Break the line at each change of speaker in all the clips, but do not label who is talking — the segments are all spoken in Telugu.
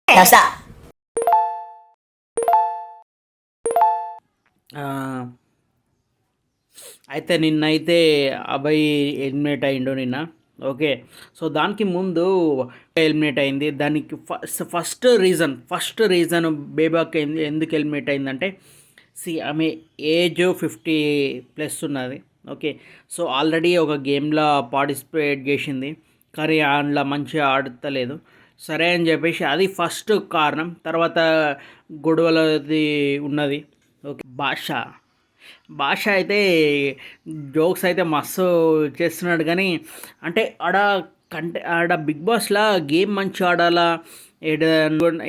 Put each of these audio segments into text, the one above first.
వస్తా.
అయితే నిన్నైతే అబ్బాయి ఎలిమినేట్ అయిండు నిన్న. ఓకే, సో దానికి ముందు ఎలిమినేట్ అయింది. దానికి ఫస్ట్ రీజన్ బేబాక్ ఎందుకు ఎలిమినేట్ అయిందంటే, ఆమె ఏజ్ 50+ ఉన్నది. ఓకే, సో ఆల్రెడీ ఒక గేమ్లో పార్టిసిపేట్ చేసింది, కానీ అందులో మంచిగా ఆడతలేదు. సరే అని చెప్పేసి అది ఫస్ట్ కారణం. తర్వాత గొడవలది ఉన్నది. ఓకే, భాష అయితే జోక్స్ అయితే మస్తు చేస్తున్నాడు, కానీ అంటే ఆడ బిగ్ బాస్లా గేమ్ మంచిగా ఆడాలా,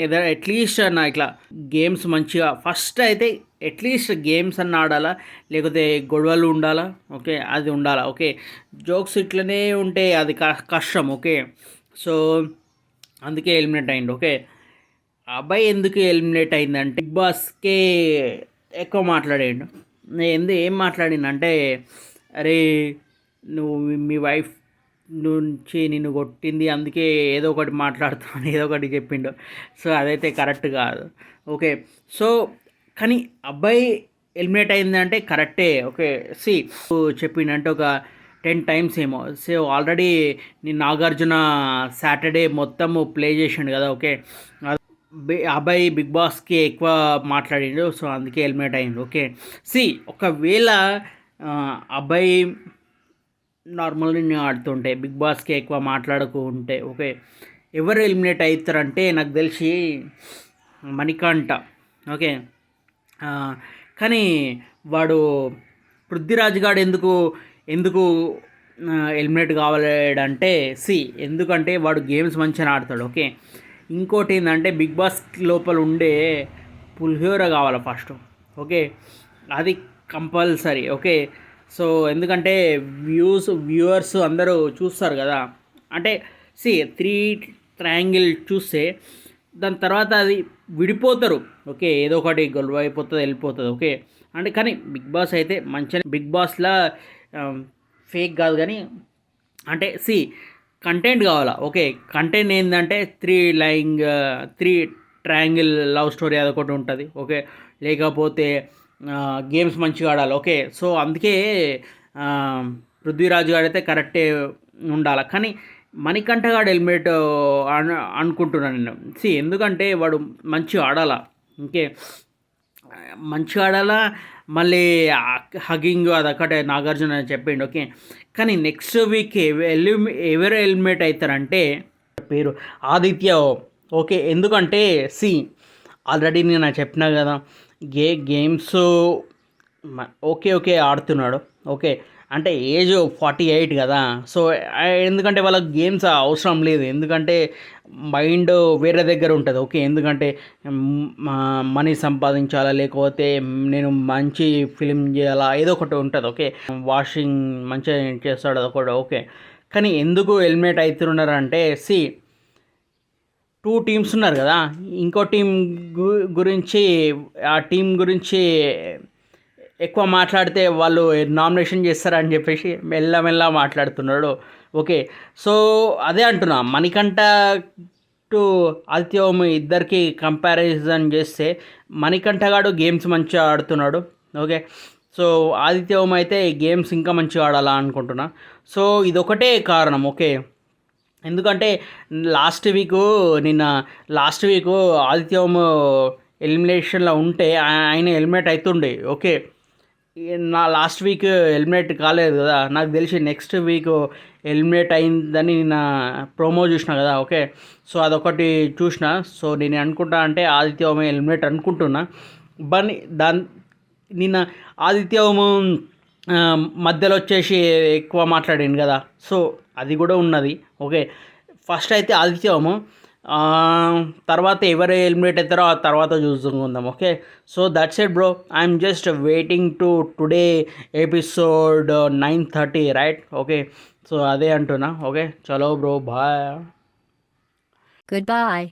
ఏదో అట్లీస్ట్ అన్న ఇట్లా గేమ్స్ మంచిగా ఫస్ట్ అయితే అట్లీస్ట్ గేమ్స్ అన్న ఆడాలా, లేకపోతే గొడవలు ఉండాలా. ఓకే, అది ఉండాలా. ఓకే, జోక్స్ ఇట్లనే ఉంటే అది కష్టం. ఓకే, సో అందుకే ఎలిమినేట్ అయింది. ఓకే, అబ్బాయి ఎందుకు ఎలిమినేట్ అయిందంటే బిగ్ బాస్కే ఎక్కువ మాట్లాడాడు. ఏం మాట్లాడిందంటే, అరే నువ్వు మీ వైఫ్ నుంచి నిన్ను కొట్టింది, అందుకే ఏదో ఒకటి మాట్లాడుతాను ఏదో ఒకటి చెప్పిండు. సో అదైతే కరెక్ట్ కాదు. ఓకే, సో కానీ అబ్బాయి ఎలిమినేట్ అయిందంటే కరెక్టే. ఓకే, చెప్పిండంటే ఒక 10 times ఏమో. సో ఆల్రెడీ నేను నాగార్జున సాటర్డే మొత్తము ప్లే చేసిండు కదా. ఓకే, అబ్బాయి బిగ్ బాస్కి ఎక్కువ మాట్లాడిండు, సో అందుకే ఎలిమినేట్ అయిండు. ఓకే, ఒకవేళ అబ్బాయి నార్మల్గా ఆడుతుంటే బిగ్ బాస్కి ఎక్కువ మాట్లాడుకుంటే, ఓకే, ఎవరు ఎలిమినేట్ అవుతారంటే నాకు తెలిసి మణికంఠ. ఓకే, కానీ వాడు పృథ్వీరాజ్ గాడు ఎందుకు ఎలిమినేట్ కావాలంటే, ఎందుకంటే వాడు గేమ్స్ మంచిగా ఆడతాడు. ఓకే, ఇంకోటి ఏంటంటే బిగ్ బాస్ లోపల ఉండే పులిహోర కావాలి ఫస్ట్. ఓకే, అది కంపల్సరీ. ఓకే, సో ఎందుకంటే వ్యూవర్స్ అందరూ చూస్తారు కదా. అంటే 3 ట్రయాంగిల్ చూస్తే దాని తర్వాత అది విడిపోతారు. ఓకే, ఏదో ఒకటి గొడవ అయిపోతుంది, వెళ్ళిపోతుంది. ఓకే, అంటే కానీ బిగ్ బాస్ అయితే మంచిగా బిగ్ బాస్లా ఫేక్ కాదు, కానీ అంటే కంటెంట్ కావాలా. ఓకే, కంటెంట్ ఏంటంటే 3 ట్రయాంగిల్ లవ్ స్టోరీ అదొకటి ఉంటుంది. ఓకే, లేకపోతే గేమ్స్ మంచిగా ఆడాలి. ఓకే, సో అందుకే పృథ్వీరాజు గారు అయితే కరెక్టే ఉండాలి. కానీ మణికంఠ గారు హెల్మెట్ అనుకుంటున్నాను నేను. ఎందుకంటే వాడు మంచిగా ఆడాలా. ఓకే, మంచిగా ఆడాలా, మళ్ళీ హగ్గింగ్ అదొకటే నాగార్జున చెప్పిండు. ఓకే, కానీ నెక్స్ట్ వీక్ ఎవరు ఎలిమినేట్ అవుతారంటే పేరు ఆదిత్య. ఓకే, ఎందుకంటే ఆల్రెడీ నేను చెప్పినా కదా, గేమ్స్ ఓకే ఆడుతున్నాడు. ఓకే, అంటే ఏజ్ 48 కదా. సో ఎందుకంటే వాళ్ళకి గేమ్స్ అవసరం లేదు, ఎందుకంటే మైండ్ వేరే దగ్గర ఉంటుంది. ఓకే, ఎందుకంటే మనీ సంపాదించాలా, లేకపోతే నేను మంచి ఫిలిం చేయాలా, ఏదో ఒకటి ఉంటుంది. ఓకే, వాషింగ్ మంచిగా చేస్తాడు అదొకటి. ఓకే, కానీ ఎందుకు ఎలిమినేట్ అవుతున్నారంటే 2 teams ఉన్నారు కదా. ఇంకో టీం గురించి ఆ టీం గురించి ఎక్కువ మాట్లాడితే వాళ్ళు నామినేషన్ చేస్తారని చెప్పేసి మెల్లమెల్ల మాట్లాడుతున్నాడు. ఓకే, సో అదే అంటున్నా, మణికంఠ టు ఆదిత్య ఇద్దరికి కంపారిజన్ చేస్తే మణికంఠ గాడు గేమ్స్ మంచిగా ఆడుతున్నాడు. ఓకే, సో ఆదిత్య అయితే గేమ్స్ ఇంకా మంచిగా ఆడాలా అనుకుంటున్నా. సో ఇదొకటే కారణం. ఓకే, ఎందుకంటే లాస్ట్ వీకు ఆదిత్య ఎలిమినేషన్లో ఉంటే ఆయన ఎలిమినేట్ అవుతుండే. ఓకే, నా లాస్ట్ వీక్ ఎలిమినేట్ కాలేదు కదా, నాకు తెలిసి నెక్స్ట్ వీక్ ఎలిమినేట్ అయిందని నేను ప్రోమో చూసిన కదా. ఓకే, సో అదొకటి చూసిన. సో నేను అనుకుంటా అంటే ఆదిత్య ఎలిమినేట్ అనుకుంటున్నా. బట్ నిన్న ఆదిత్య మధ్యలో వచ్చేసి ఎక్కువ మాట్లాడింది కదా, సో అది కూడా ఉన్నది. ఓకే, ఫస్ట్ అయితే ఆదిత్యము, తర్వాత ఎవరు ఎలిమినేట్ అవుతారో ఆ తర్వాత చూసుకుందాం. Okay, so that's it bro. I'm just waiting to today episode 9:30 right. Okay, so అదే అంటున్నా. ఓకే, చలో బ్రో, బాయ్.
Goodbye.